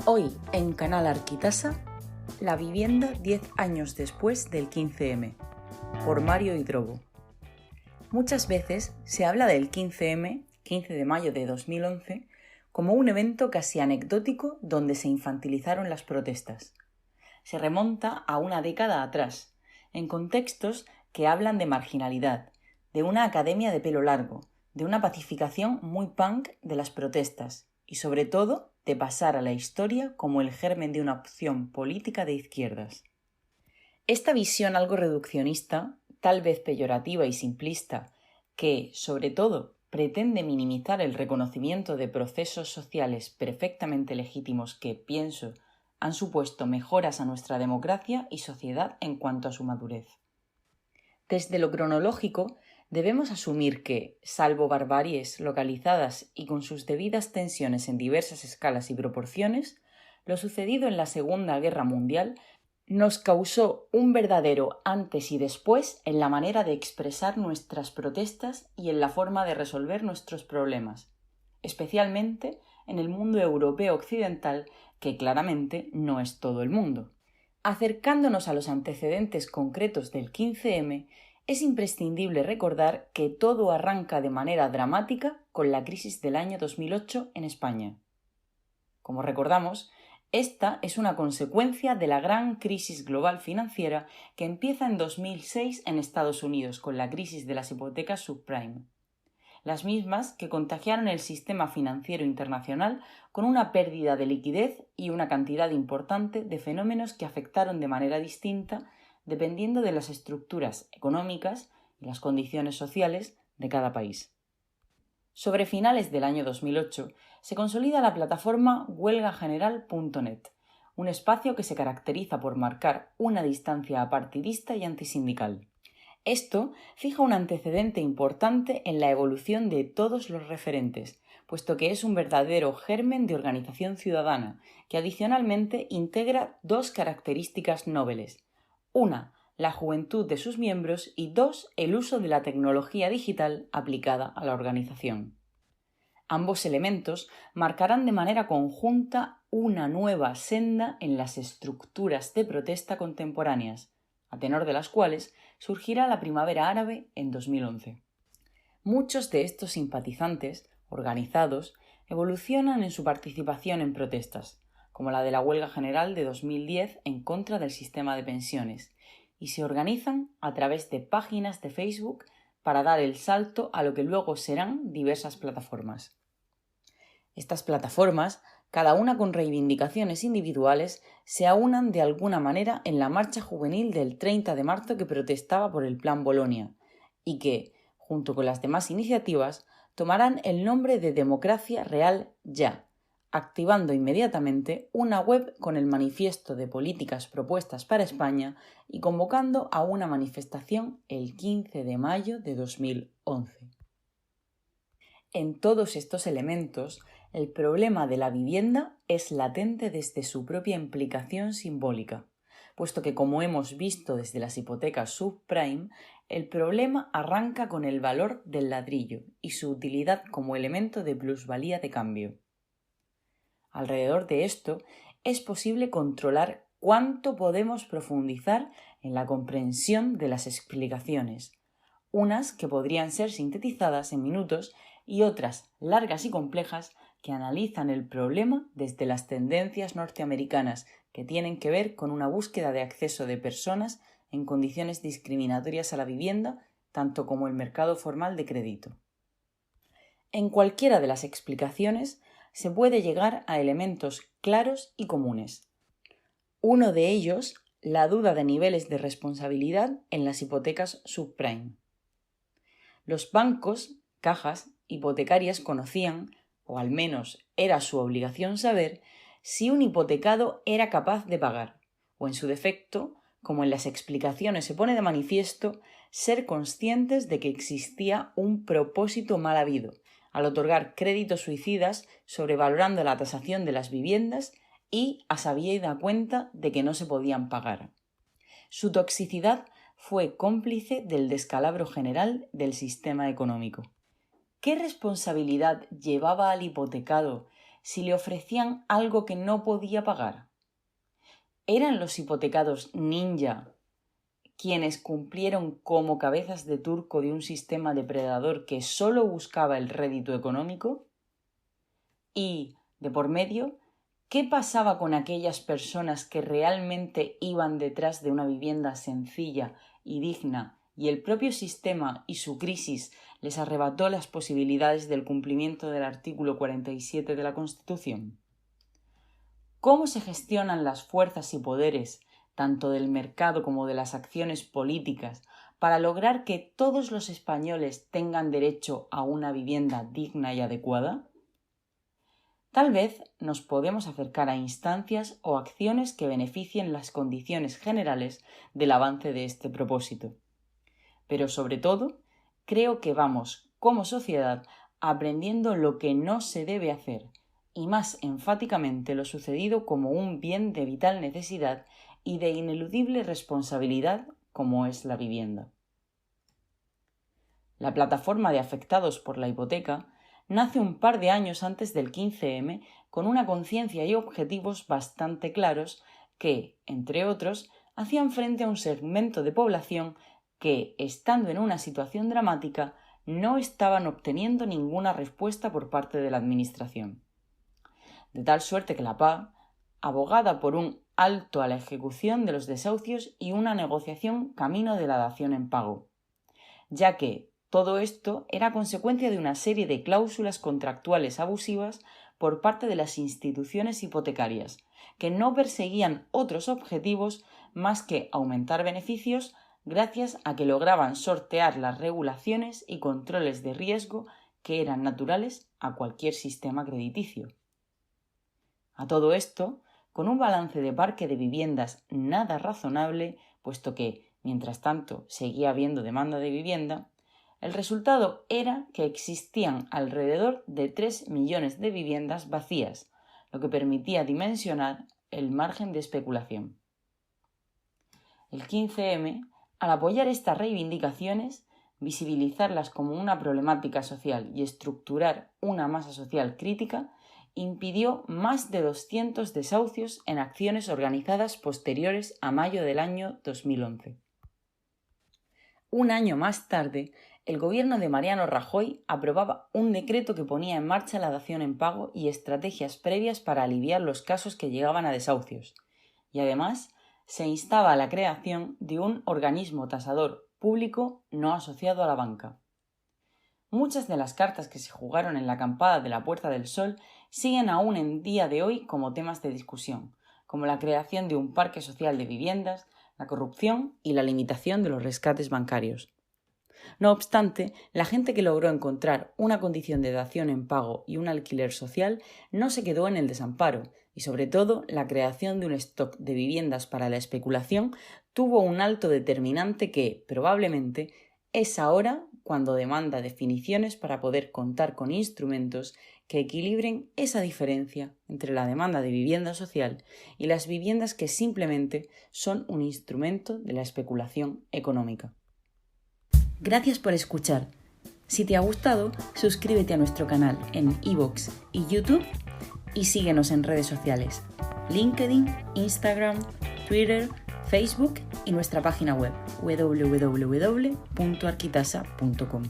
Hoy en Canal Arquitasa, la vivienda 10 años después del 15M, por Mario Hidrobo. Muchas veces se habla del 15M, 15 de mayo de 2011, como un evento casi anecdótico donde se infantilizaron las protestas. Se remonta a una década atrás, en contextos que hablan de marginalidad, de una academia de pelo largo, de una pacificación muy punk de las protestas y sobre todo de pasar a la historia como el germen de una opción política de izquierdas. Esta visión algo reduccionista, tal vez peyorativa y simplista, que, sobre todo, pretende minimizar el reconocimiento de procesos sociales perfectamente legítimos que, pienso, han supuesto mejoras a nuestra democracia y sociedad en cuanto a su madurez. Desde lo cronológico, debemos asumir que, salvo barbaries localizadas y con sus debidas tensiones en diversas escalas y proporciones, lo sucedido en la Segunda Guerra Mundial nos causó un verdadero antes y después en la manera de expresar nuestras protestas y en la forma de resolver nuestros problemas, especialmente en el mundo europeo occidental, que claramente no es todo el mundo. Acercándonos a los antecedentes concretos del 15M, es imprescindible recordar que todo arranca de manera dramática con la crisis del año 2008 en España. Como recordamos, esta es una consecuencia de la gran crisis global financiera que empieza en 2006 en Estados Unidos con la crisis de las hipotecas subprime. Las mismas que contagiaron el sistema financiero internacional con una pérdida de liquidez y una cantidad importante de fenómenos que afectaron de manera distinta dependiendo de las estructuras económicas y las condiciones sociales de cada país. Sobre finales del año 2008 se consolida la plataforma huelgageneral.net, un espacio que se caracteriza por marcar una distancia apartidista y antisindical. Esto fija un antecedente importante en la evolución de todos los referentes, puesto que es un verdadero germen de organización ciudadana, que adicionalmente integra dos características nobles. Una, la juventud de sus miembros y dos, el uso de la tecnología digital aplicada a la organización. Ambos elementos marcarán de manera conjunta una nueva senda en las estructuras de protesta contemporáneas, a tenor de las cuales surgirá la primavera árabe en 2011. Muchos de estos simpatizantes, organizados, evolucionan en su participación en protestas, como la de la huelga general de 2010 en contra del sistema de pensiones, y se organizan a través de páginas de Facebook para dar el salto a lo que luego serán diversas plataformas. Estas plataformas, cada una con reivindicaciones individuales, se aunan de alguna manera en la marcha juvenil del 30 de marzo que protestaba por el Plan Bolonia y que, junto con las demás iniciativas, tomarán el nombre de Democracia Real Ya, activando inmediatamente una web con el manifiesto de políticas propuestas para España y convocando a una manifestación el 15 de mayo de 2011. En todos estos elementos, el problema de la vivienda es latente desde su propia implicación simbólica, puesto que, como hemos visto desde las hipotecas subprime, el problema arranca con el valor del ladrillo y su utilidad como elemento de plusvalía de cambio. Alrededor de esto, es posible controlar cuánto podemos profundizar en la comprensión de las explicaciones, unas que podrían ser sintetizadas en minutos y otras largas y complejas que analizan el problema desde las tendencias norteamericanas que tienen que ver con una búsqueda de acceso de personas en condiciones discriminatorias a la vivienda, tanto como el mercado formal de crédito. En cualquiera de las explicaciones se puede llegar a elementos claros y comunes. Uno de ellos, la duda de niveles de responsabilidad en las hipotecas subprime. Los bancos, cajas, hipotecarias conocían, o al menos era su obligación saber, si un hipotecado era capaz de pagar, o en su defecto, como en las explicaciones se pone de manifiesto, ser conscientes de que existía un propósito mal habido, al otorgar créditos suicidas sobrevalorando la tasación de las viviendas y a sabida cuenta de que no se podían pagar. Su toxicidad fue cómplice del descalabro general del sistema económico. ¿Qué responsabilidad llevaba al hipotecado si le ofrecían algo que no podía pagar? ¿Eran los hipotecados ninja quienes cumplieron como cabezas de turco de un sistema depredador que solo buscaba el rédito económico? Y, de por medio, ¿qué pasaba con aquellas personas que realmente iban detrás de una vivienda sencilla y digna y el propio sistema y su crisis les arrebató las posibilidades del cumplimiento del artículo 47 de la Constitución? ¿Cómo se gestionan las fuerzas y poderes, tanto del mercado como de las acciones políticas, para lograr que todos los españoles tengan derecho a una vivienda digna y adecuada? Tal vez nos podemos acercar a instancias o acciones que beneficien las condiciones generales del avance de este propósito. Pero sobre todo, creo que vamos, como sociedad, aprendiendo lo que no se debe hacer, y más enfáticamente lo sucedido como un bien de vital necesidad y de ineludible responsabilidad como es la vivienda. La plataforma de afectados por la hipoteca nace un par de años antes del 15M con una conciencia y objetivos bastante claros que, entre otros, hacían frente a un segmento de población que, estando en una situación dramática, no estaban obteniendo ninguna respuesta por parte de la Administración. De tal suerte que la PA, abogada por un alto a la ejecución de los desahucios y una negociación camino de la dación en pago, ya que todo esto era consecuencia de una serie de cláusulas contractuales abusivas por parte de las instituciones hipotecarias, que no perseguían otros objetivos más que aumentar beneficios gracias a que lograban sortear las regulaciones y controles de riesgo que eran naturales a cualquier sistema crediticio. A todo esto, con un balance de parque de viviendas nada razonable, puesto que, mientras tanto, seguía habiendo demanda de vivienda, el resultado era que existían alrededor de 3 millones de viviendas vacías, lo que permitía dimensionar el margen de especulación. El 15M, al apoyar estas reivindicaciones, visibilizarlas como una problemática social y estructurar una masa social crítica, impidió más de 200 desahucios en acciones organizadas posteriores a mayo del año 2011. Un año más tarde, el gobierno de Mariano Rajoy aprobaba un decreto que ponía en marcha la dación en pago y estrategias previas para aliviar los casos que llegaban a desahucios, y además se instaba a la creación de un organismo tasador público no asociado a la banca. Muchas de las cartas que se jugaron en la acampada de la Puerta del Sol siguen aún en día de hoy como temas de discusión, como la creación de un parque social de viviendas, la corrupción y la limitación de los rescates bancarios. No obstante, la gente que logró encontrar una condición de dación en pago y un alquiler social no se quedó en el desamparo y, sobre todo, la creación de un stock de viviendas para la especulación tuvo un alto determinante que, probablemente, es ahora cuando demanda definiciones para poder contar con instrumentos que equilibren esa diferencia entre la demanda de vivienda social y las viviendas que simplemente son un instrumento de la especulación económica. Gracias por escuchar. Si te ha gustado, suscríbete a nuestro canal en iVoox y YouTube y síguenos en redes sociales: LinkedIn, Instagram, Twitter, Facebook y nuestra página web www.arquitasa.com.